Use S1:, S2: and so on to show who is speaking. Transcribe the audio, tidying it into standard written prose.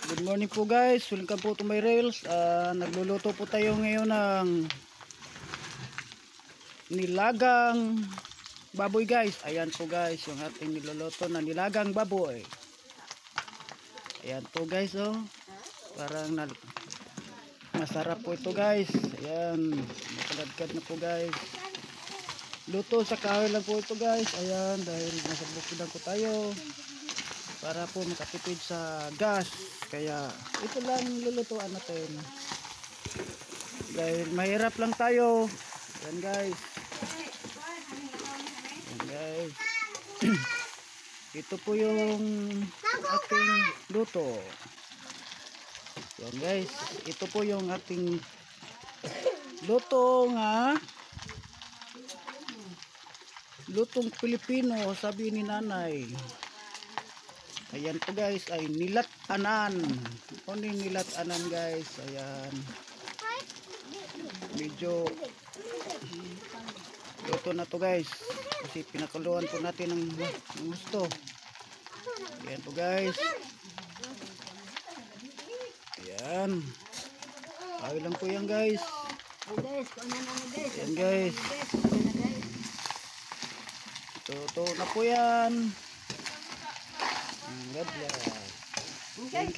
S1: Good morning po guys, welcome po to my reels. Nagluluto po tayo ngayon ng nilagang baboy guys. Ayan po guys, yung ating niluluto na nilagang baboy. Ayan po guys, oh. Parang masarap po ito guys. Ayan, makalagkad na po guys. Luto sa kahoy lang po ito guys. Ayan, dahil nasa bukid lang po tayo para po makatipid sa gas. Kaya ito lang lulutuan natin dahil mahirap lang tayo. Ayan guys, ayan guys. Ito po yung ating luto. Ayan guys, ito po yung ating luto nga lutong Pilipino, sabi ni nanay. Ayan po guys, ay nilatanan. Ano yung nilatanan guys? Ayan. Medyo luto na to guys. Kasi pinakuluan po natin ng gusto. Ayan po guys. Ayan. Ay lang po yan guys. Ayan guys. Ito na po yan. God bless.